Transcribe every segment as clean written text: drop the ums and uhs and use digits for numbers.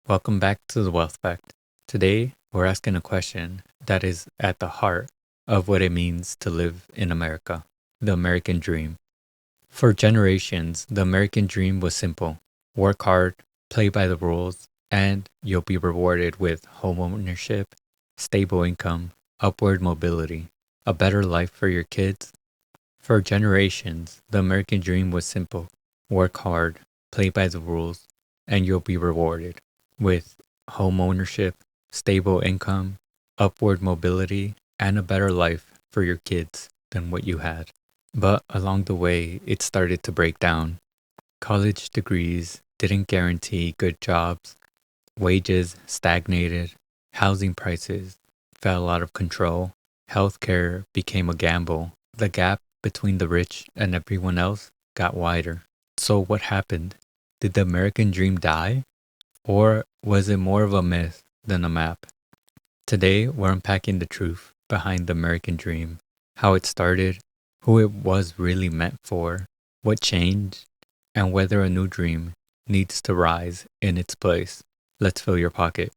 Welcome back to the Wealth Fact. Today, we're asking a question that is at the heart of what it means to live in America, the American dream. For generations, the American dream was simple: work hard, play by the rules, and you'll be rewarded with home ownership, stable income, upward mobility, a better life for your kids. For generations, the American dream was simple: work hard, play by the rules, and you'll be rewarded with home ownership, stable income, upward mobility, and a better life for your kids than what you had. But along the way, it started to break down. College degrees didn't guarantee good jobs, wages stagnated, housing prices fell out of control, healthcare became a gamble. The gap between the rich and everyone else got wider. So, what happened? Did the American dream die? Or was it more of a myth than a map? Today, we're unpacking the truth behind the American dream, how it started, who it was really meant for, what changed, and whether a new dream needs to rise in its place. Let's fill your pocket.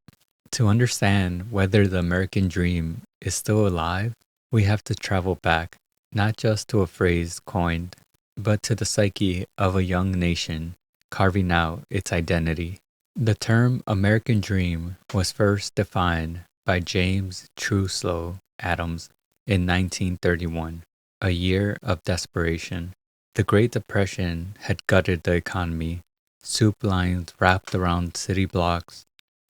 To understand whether the American dream is still alive, we have to travel back, not just to a phrase coined, but to the psyche of a young nation carving out its identity. The term American Dream was first defined by James Truslow Adams in 1931, a year of desperation. The Great Depression had gutted the economy. Soup lines wrapped around city blocks,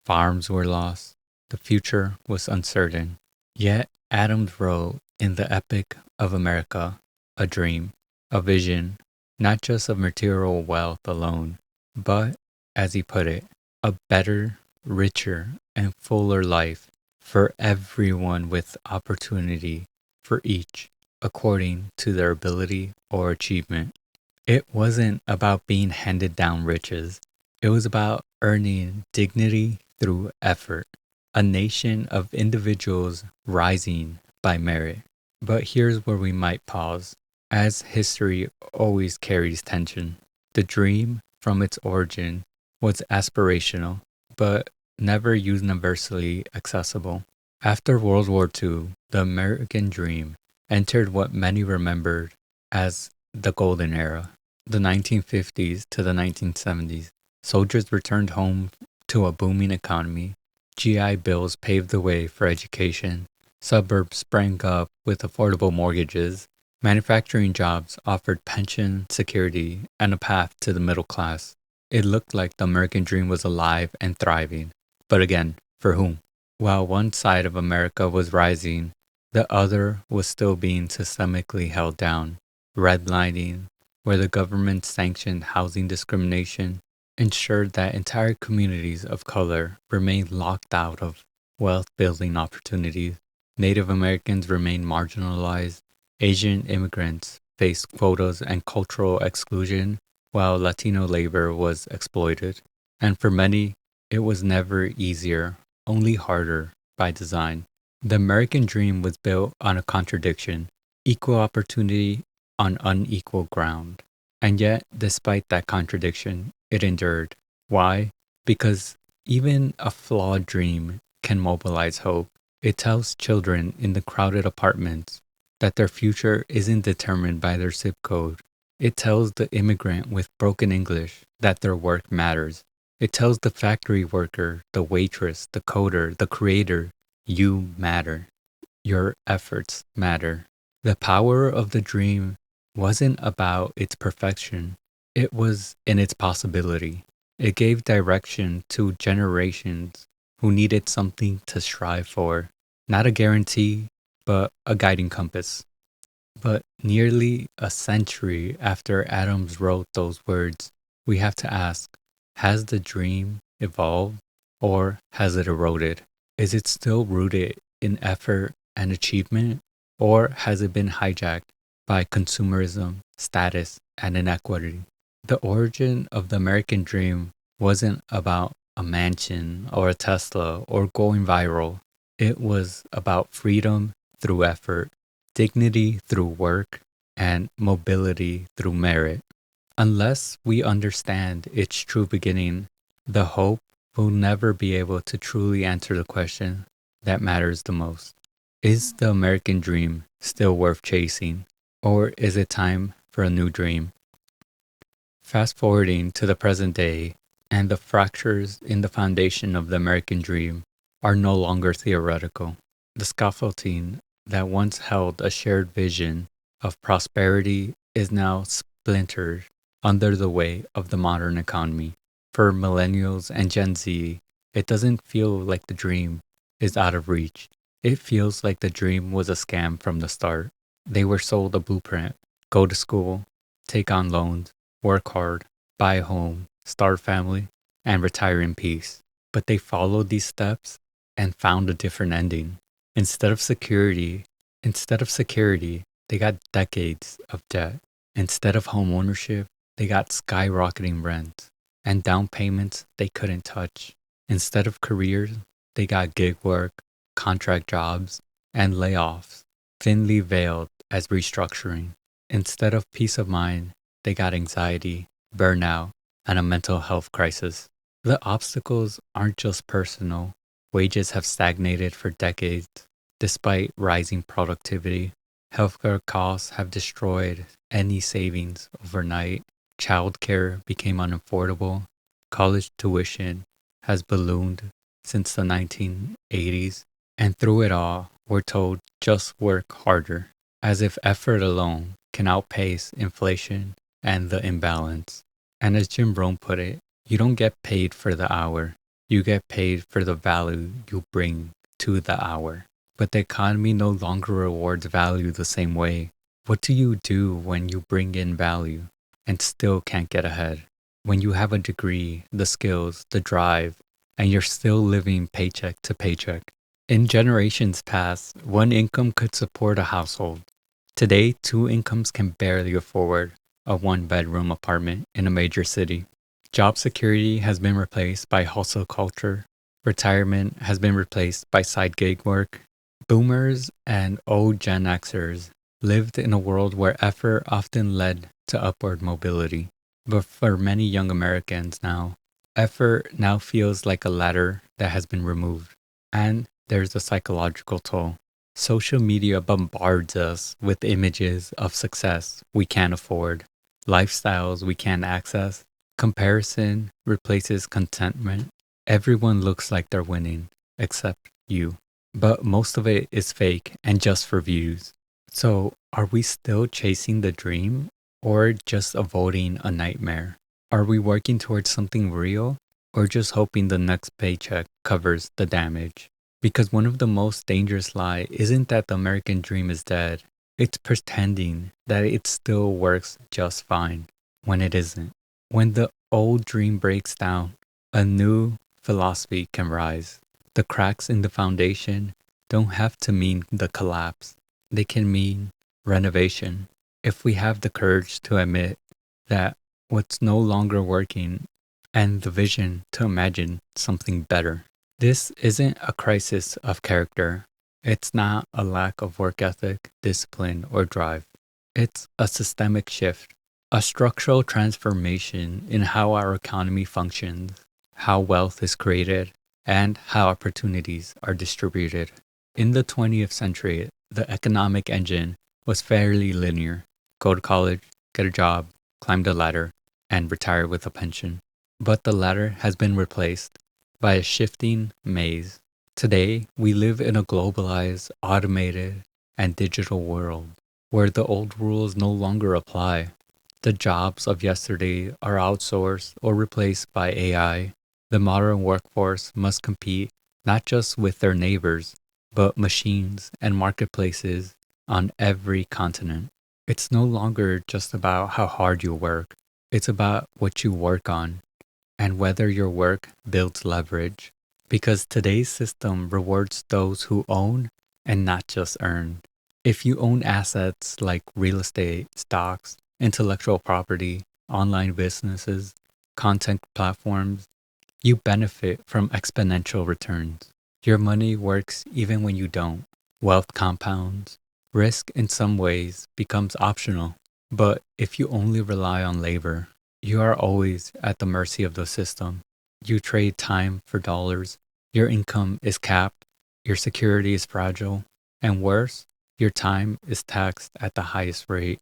farms were lost, the future was uncertain. Yet Adams wrote in the Epic of America a dream, a vision, not just of material wealth alone, but, as he put it, a better, richer, and fuller life for everyone with opportunity for each according to their ability or achievement. It wasn't about being handed down riches. It was about earning dignity through effort, a nation of individuals rising by merit. But here's where we might pause, as history always carries tension. The dream, from its origin, was aspirational, but never universally accessible. After World War II, the American dream entered what many remembered as the Golden Era, the 1950s to the 1970s. Soldiers returned home to a booming economy. GI Bills paved the way for education. Suburbs sprang up with affordable mortgages. Manufacturing jobs offered pension security and a path to the middle class. It looked like the American dream was alive and thriving. But again, for whom? While one side of America was rising, the other was still being systemically held down. Redlining, where the government sanctioned housing discrimination, ensured that entire communities of color remained locked out of wealth building opportunities. Native Americans remained marginalized. Asian immigrants faced quotas and cultural exclusion, while Latino labor was exploited. And for many, it was never easier, only harder by design. The American dream was built on a contradiction: equal opportunity on unequal ground. And yet, despite that contradiction, it endured. Why? Because even a flawed dream can mobilize hope. It tells children in the crowded apartments that their future isn't determined by their zip code. It tells the immigrant with broken English that their work matters. It tells the factory worker, the waitress, the coder, the creator, you matter. Your efforts matter. The power of the dream wasn't about its perfection, it was in its possibility. It gave direction to generations who needed something to strive for, not a guarantee, but a guiding compass. But nearly a century after Adams wrote those words, we have to ask, has the dream evolved or has it eroded? Is it still rooted in effort and achievement, or has it been hijacked by consumerism, status, and inequity? The origin of the American dream wasn't about a mansion or a Tesla or going viral. It was about freedom through effort, dignity through work, and mobility through merit. Unless we understand its true beginning, the hope we'll never be able to truly answer the question that matters the most. Is the American dream still worth chasing, or is it time for a new dream? Fast forwarding to the present day, and the fractures in the foundation of the American dream are no longer theoretical. The scaffolding that once held a shared vision of prosperity is now splintered under the weight of the modern economy. For millennials and Gen Z, it doesn't feel like the dream is out of reach. It feels like the dream was a scam from the start. They were sold a blueprint: go to school, take on loans, work hard, buy a home, start a family, and retire in peace. But they followed these steps and found a different ending. Instead of security, Instead of security, they got decades of debt. Instead of home ownership, they got skyrocketing rent and down payments they couldn't touch. Instead of careers, they got gig work, contract jobs, and layoffs, thinly veiled as restructuring. Instead of peace of mind, they got anxiety, burnout, and a mental health crisis. The obstacles aren't just personal. Wages have stagnated for decades despite rising productivity. Healthcare costs have destroyed any savings overnight. Childcare became unaffordable. College tuition has ballooned since the 1980s. And through it all, we're told just work harder, as if effort alone can outpace inflation and the imbalance. And as Jim Rohn put it, you don't get paid for the hour, you get paid for the value you bring to the hour. But the economy no longer rewards value the same way. What do you do when you bring in value and still can't get ahead? When you have a degree, the skills, the drive, and you're still living paycheck to paycheck. In generations past, one income could support a household. Today, two incomes can barely afford a one-bedroom apartment in a major city. Job security has been replaced by hustle culture. Retirement has been replaced by side gig work. Boomers and old Gen Xers lived in a world where effort often led to upward mobility. But for many young Americans now, effort now feels like a ladder that has been removed. And there's a psychological toll. Social media bombards us with images of success we can't afford, lifestyles we can't access. Comparison replaces contentment. Everyone looks like they're winning, except you. But most of it is fake and just for views. So, are we still chasing the dream or just avoiding a nightmare? Are we working towards something real or just hoping the next paycheck covers the damage? Because one of the most dangerous lies isn't that the American dream is dead. It's pretending that it still works just fine when it isn't. When the old dream breaks down, a new philosophy can rise. The cracks in the foundation don't have to mean the collapse. They can mean renovation. If we have the courage to admit that what's no longer working and the vision to imagine something better. This isn't a crisis of character. It's not a lack of work ethic, discipline, or drive. It's a systemic shift, a structural transformation in how our economy functions, how wealth is created, and how opportunities are distributed. In the 20th century, the economic engine was fairly linear: go to college, get a job, climb the ladder, and retire with a pension. But the ladder has been replaced by a shifting maze. Today, we live in a globalized, automated, and digital world where the old rules no longer apply. The jobs of yesterday are outsourced or replaced by AI. The modern workforce must compete not just with their neighbors, but machines and marketplaces on every continent. It's no longer just about how hard you work. It's about what you work on and whether your work builds leverage. Because today's system rewards those who own and not just earn. If you own assets like real estate, stocks, intellectual property, online businesses, content platforms, you benefit from exponential returns. Your money works even when you don't. Wealth compounds. Risk in some ways becomes optional. But if you only rely on labor, you are always at the mercy of the system. You trade time for dollars. Your income is capped. Your security is fragile. And worse, your time is taxed at the highest rate.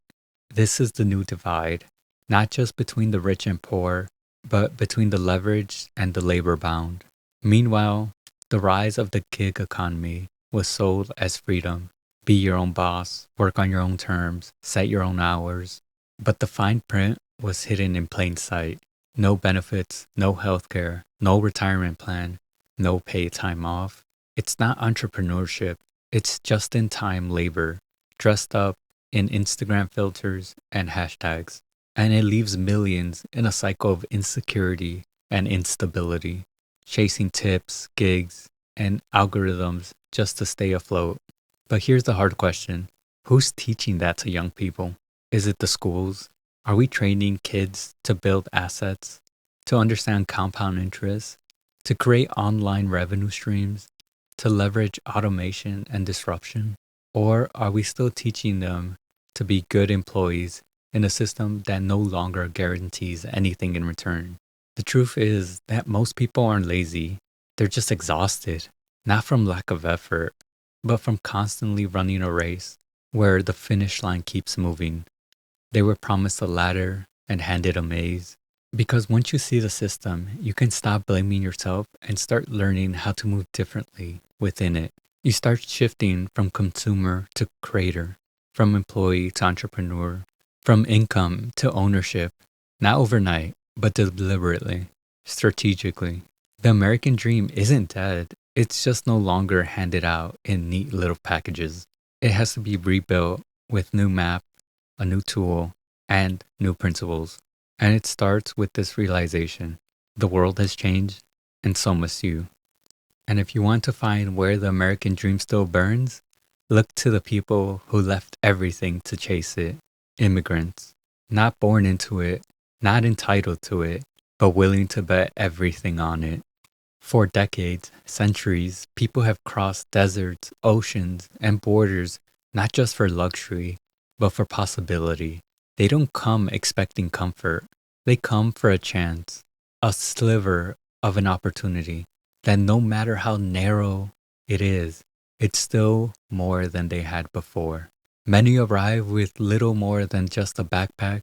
This is the new divide, not just between the rich and poor, but between the leveraged and the labor bound. Meanwhile, the rise of the gig economy was sold as freedom. Be your own boss, work on your own terms, set your own hours. But the fine print was hidden in plain sight. No benefits, no healthcare, no retirement plan, no paid time off. It's not entrepreneurship, it's just in time labor, dressed up in Instagram filters and hashtags. And it leaves millions in a cycle of insecurity and instability, chasing tips, gigs, and algorithms just to stay afloat. But here's the hard question: who's teaching that to young people? Is it the schools? Are we training kids to build assets, to understand compound interest, to create online revenue streams, to leverage automation and disruption? Or are we still teaching them to be good employees in a system that no longer guarantees anything in return? The truth is that most people aren't lazy, they're just exhausted, not from lack of effort, but from constantly running a race where the finish line keeps moving. They were promised a ladder and handed a maze. Because once you see the system, you can stop blaming yourself and start learning how to move differently within it. You start shifting from consumer to creator, from employee to entrepreneur, from income to ownership, not overnight, but deliberately, strategically. The American dream isn't dead, it's just no longer handed out in neat little packages. It has to be rebuilt with new map, a new tool, and new principles. And it starts with this realization: the world has changed, and so must you. And if you want to find where the American dream still burns, look to the people who left everything to chase it. Immigrants, not born into it, not entitled to it, but willing to bet everything on it. For decades, centuries, people have crossed deserts, oceans, and borders not just for luxury, but for possibility. They don't come expecting comfort. They come for a chance, a sliver of an opportunity that no matter how narrow it is, it's still more than they had before. Many arrive with little more than just a backpack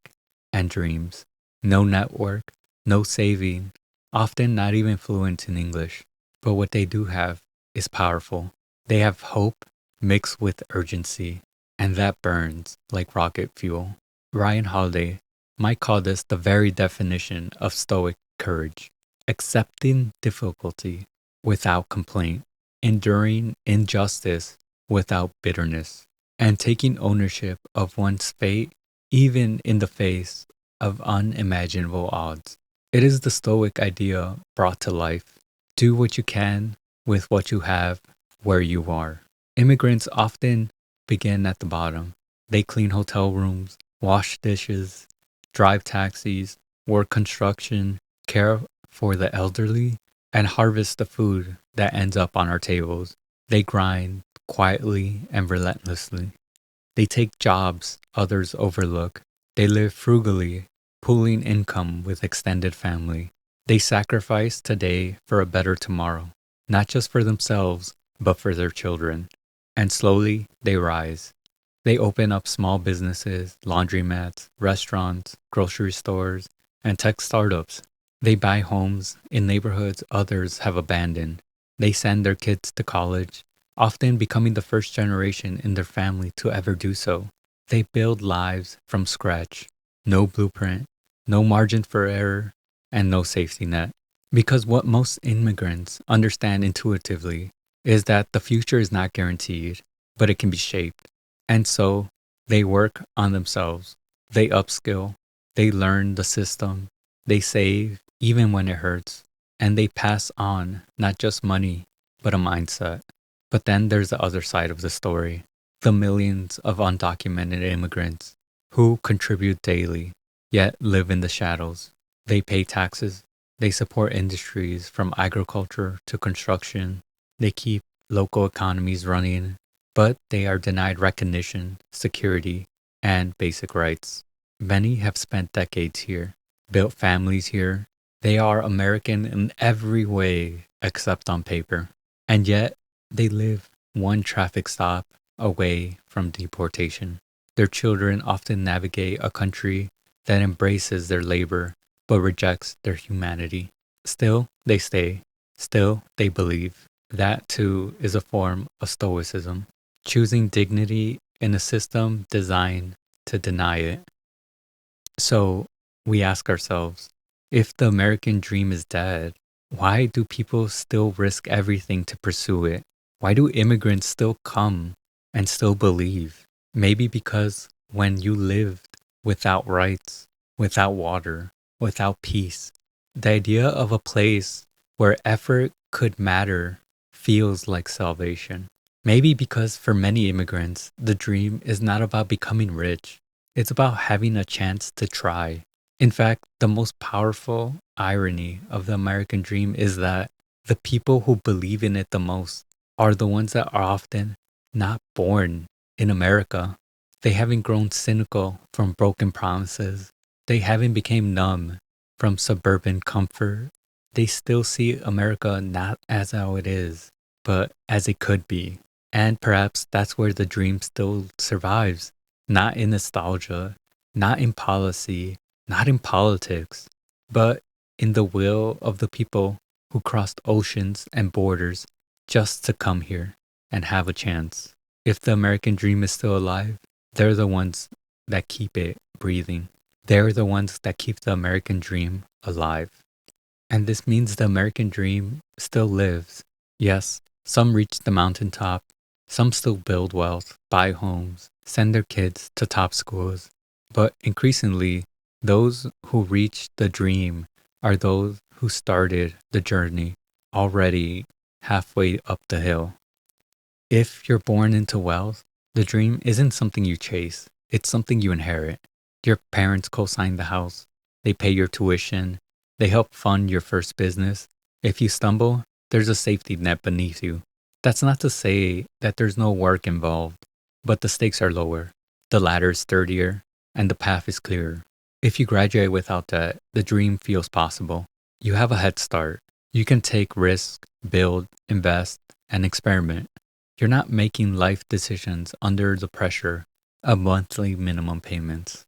and dreams. No network, no saving, often not even fluent in English. But what they do have is powerful. They have hope mixed with urgency, and that burns like rocket fuel. Ryan Holiday might call this the very definition of stoic courage: accepting difficulty without complaint, enduring injustice without bitterness, and taking ownership of one's fate even in the face of unimaginable odds. It is the Stoic idea brought to life. Do what you can with what you have where you are. Immigrants often begin at the bottom. They clean hotel rooms, wash dishes, drive taxis, work construction, care for the elderly, and harvest the food that ends up on our tables. They grind quietly and relentlessly. They take jobs others overlook. They live frugally, pooling income with extended family. They sacrifice today for a better tomorrow, not just for themselves, but for their children. And slowly, they rise. They open up small businesses, laundromats, restaurants, grocery stores, and tech startups. They buy homes in neighborhoods others have abandoned. They send their kids to college, often becoming the first generation in their family to ever do so. They build lives from scratch. No blueprint, no margin for error, and no safety net. Because what most immigrants understand intuitively is that the future is not guaranteed, but it can be shaped. And so they work on themselves. They upskill. They learn the system. They save even when it hurts. And they pass on not just money, but a mindset. But then there's the other side of the story: the millions of undocumented immigrants who contribute daily, yet live in the shadows. They pay taxes. They support industries from agriculture to construction. They keep local economies running, but they are denied recognition, security, and basic rights. Many have spent decades here, built families here. They are American in every way except on paper. And yet, they live one traffic stop away from deportation. Their children often navigate a country that embraces their labor but rejects their humanity. Still, they stay. Still, they believe. That too is a form of stoicism, choosing dignity in a system designed to deny it. So we ask ourselves, if the American dream is dead, why do people still risk everything to pursue it? Why do immigrants still come and still believe? Maybe because when you lived without rights, without water, without peace, the idea of a place where effort could matter feels like salvation. Maybe because for many immigrants, the dream is not about becoming rich, it's about having a chance to try. In fact, the most powerful irony of the American dream is that the people who believe in it the most are the ones that are often not born in America. They haven't grown cynical from broken promises. They haven't become numb from suburban comfort. They still see America not as how it is, but as it could be. And perhaps that's where the dream still survives, not in nostalgia, not in policy, not in politics, but in the will of the people who crossed oceans and borders just to come here and have a chance. If the American dream is still alive, they're the ones that keep it breathing. They're the ones that keep the American dream alive. And this means the American dream still lives. Yes, some reach the mountaintop, some still build wealth, buy homes, send their kids to top schools. But increasingly, those who reach the dream are those who started the journey already halfway up the hill. If you're born into wealth, the dream isn't something you chase, it's something you inherit. Your parents co sign the house, they pay your tuition, they help fund your first business. If you stumble, there's a safety net beneath you. That's not to say that there's no work involved, but the stakes are lower, the ladder is sturdier, and the path is clearer. If you graduate without debt, the dream feels possible. You have a head start. You can take risks, build, invest, and experiment. You're not making life decisions under the pressure of monthly minimum payments.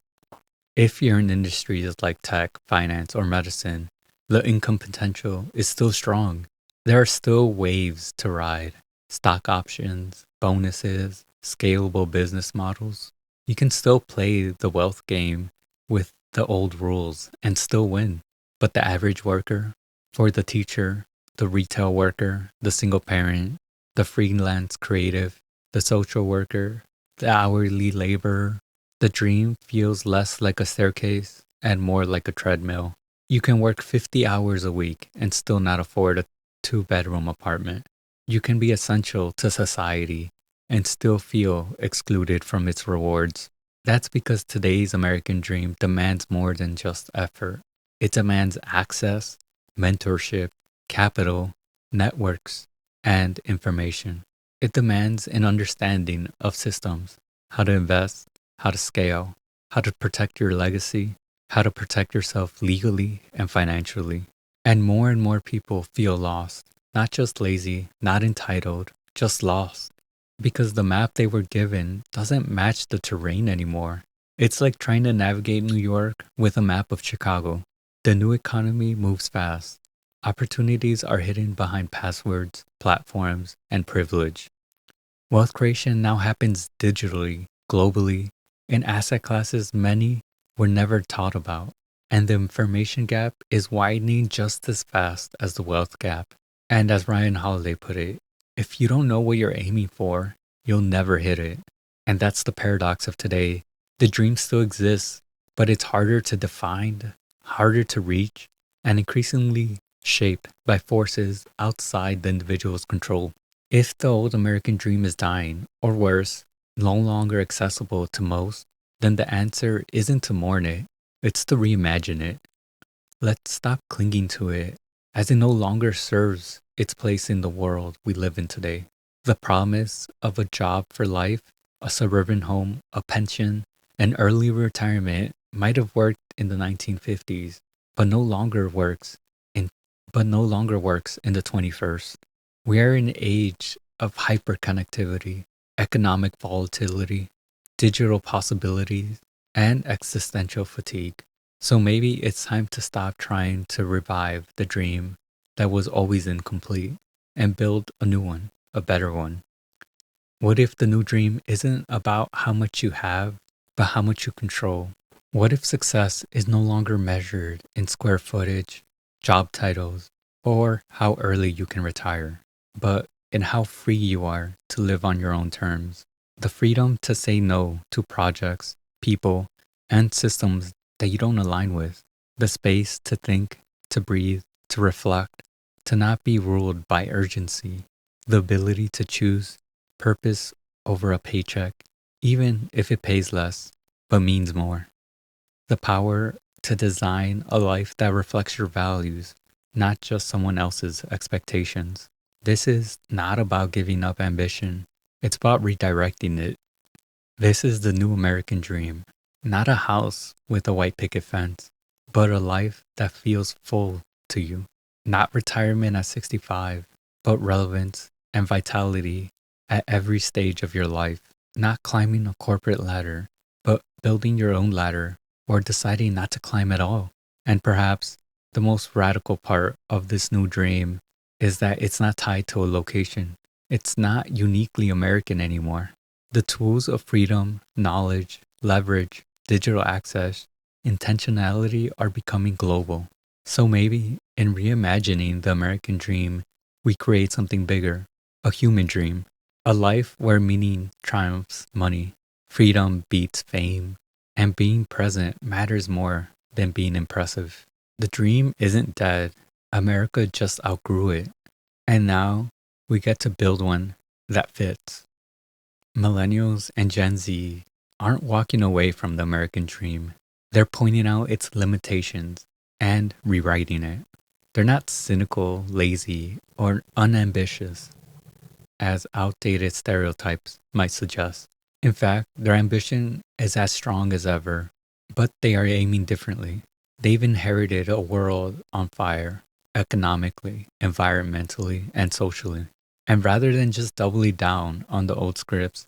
If you're in industries like tech, finance, or medicine, the income potential is still strong. There are still waves to ride, stock options, bonuses, scalable business models. You can still play the wealth game with the old rules and still win. But the average worker, for the teacher, the retail worker, the single parent, the freelance creative, the social worker, the hourly laborer, the dream feels less like a staircase and more like a treadmill. You can work 50 hours a week and still not afford a two-bedroom apartment. You can be essential to society and still feel excluded from its rewards. That's because today's American dream demands more than just effort. It demands access, mentorship, capital, networks, and information. It demands an understanding of systems, how to invest, how to scale, how to protect your legacy, how to protect yourself legally and financially. And more people feel lost, not just lazy, not entitled, just lost. Because the map they were given doesn't match the terrain anymore. It's like trying to navigate New York with a map of Chicago. The new economy moves fast. Opportunities are hidden behind passwords, platforms, and privilege. Wealth creation now happens digitally, globally, in asset classes many were never taught about. And the information gap is widening just as fast as the wealth gap. And as Ryan Holiday put it, if you don't know what you're aiming for, you'll never hit it. And that's the paradox of today. The dream still exists, but it's harder to define, harder to reach, and increasingly shaped by forces outside the individual's control. If the old American dream is dying, or worse, no longer accessible to most, then the answer isn't to mourn it, it's to reimagine it. Let's stop clinging to it, as it no longer serves its place in the world we live in today. The promise of a job for life, a suburban home, a pension, and early retirement might have worked in the 1950s, but no longer works but no longer works in the 21st. We are in an age of hyperconnectivity, economic volatility, digital possibilities, and existential fatigue. So maybe it's time to stop trying to revive the dream that was always incomplete and build a new one, a better one. What if the new dream isn't about how much you have, but how much you control? What if success is no longer measured in square footage, job titles, or how early you can retire, but in how free you are to live on your own terms? The freedom to say no to projects, people, and systems that you don't align with. The space to think, to breathe, to reflect, to not be ruled by urgency. The ability to choose purpose over a paycheck, even if it pays less, but means more. The power to design a life that reflects your values, not just someone else's expectations. This is not about giving up ambition, it's about redirecting it. This is the new American dream. Not a house with a white picket fence, but a life that feels full to you. Not retirement at 65, but relevance and vitality at every stage of your life. Not climbing a corporate ladder, but building your own ladder or deciding not to climb at all. And perhaps the most radical part of this new dream is that it's not tied to a location. It's not uniquely American anymore. The tools of freedom, knowledge, leverage, digital access, intentionality are becoming global. So maybe in reimagining the American dream, we create something bigger, a human dream, a life where meaning triumphs money, freedom beats fame, and being present matters more than being impressive. The dream isn't dead. America just outgrew it. And now we get to build one that fits. Millennials and Gen Z aren't walking away from the American dream. They're pointing out its limitations and rewriting it. They're not cynical, lazy, or unambitious, as outdated stereotypes might suggest. In fact, their ambition is as strong as ever, but they are aiming differently. They've inherited a world on fire, economically, environmentally, and socially. And rather than just doubling down on the old scripts,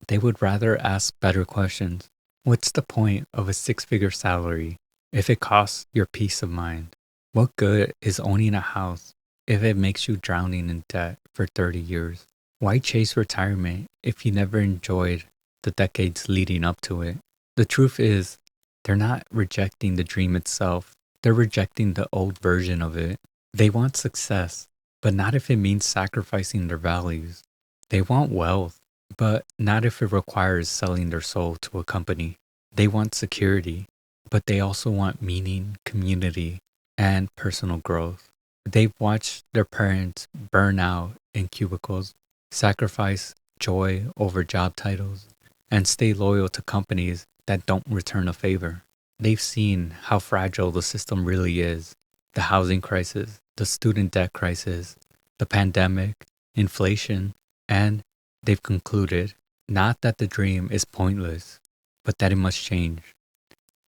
they would rather ask better questions. What's the point of a six-figure salary if it costs your peace of mind? What good is owning a house if it makes you drowning in debt for 30 years? Why chase retirement if you never enjoyed the decades leading up to it? The truth is, they're not rejecting the dream itself. They're rejecting the old version of it. They want success, but not if it means sacrificing their values. They want wealth, but not if it requires selling their soul to a company. They want security, but they also want meaning, community, and personal growth. They've watched their parents burn out in cubicles, sacrifice joy over job titles, and stay loyal to companies that don't return a favor. They've seen how fragile the system really is: the housing crisis, the student debt crisis, the pandemic, inflation, and they've concluded not that the dream is pointless, but that it must change.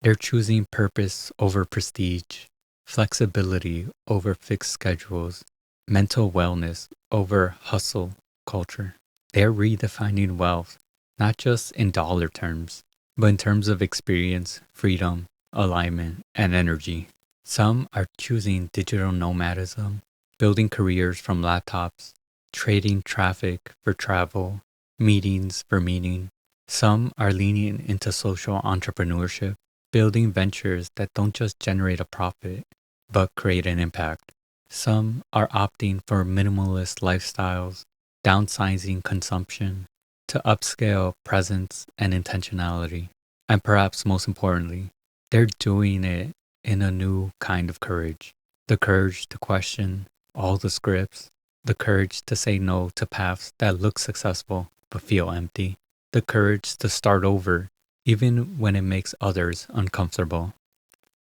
They're choosing purpose over prestige, flexibility over fixed schedules, mental wellness over hustle culture. They're redefining wealth, not just in dollar terms, but in terms of experience, freedom, alignment, and energy. Some are choosing digital nomadism, building careers from laptops, trading traffic for travel, meetings for meaning. Some are leaning into social entrepreneurship, building ventures that don't just generate a profit, but create an impact. Some are opting for minimalist lifestyles, downsizing consumption to upscale presence and intentionality. And perhaps most importantly, they're doing it in a new kind of courage. The courage to question all the scripts, the courage to say no to paths that look successful but feel empty, the courage to start over even when it makes others uncomfortable.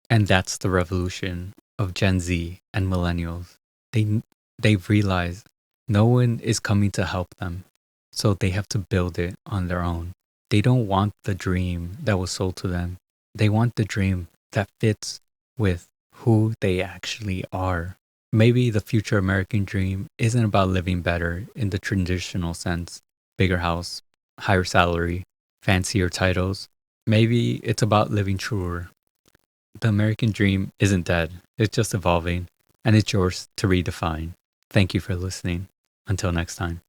And that's the revolution of Gen Z and millennials. They've realized no one is coming to help them, so they have to build it on their own. They don't want the dream that was sold to them. They want the dream that fits with who they actually are. Maybe the future American dream isn't about living better in the traditional sense, bigger house, higher salary, fancier titles. Maybe it's about living truer. The American dream isn't dead, it's just evolving, and it's yours to redefine. Thank you for listening. Until next time.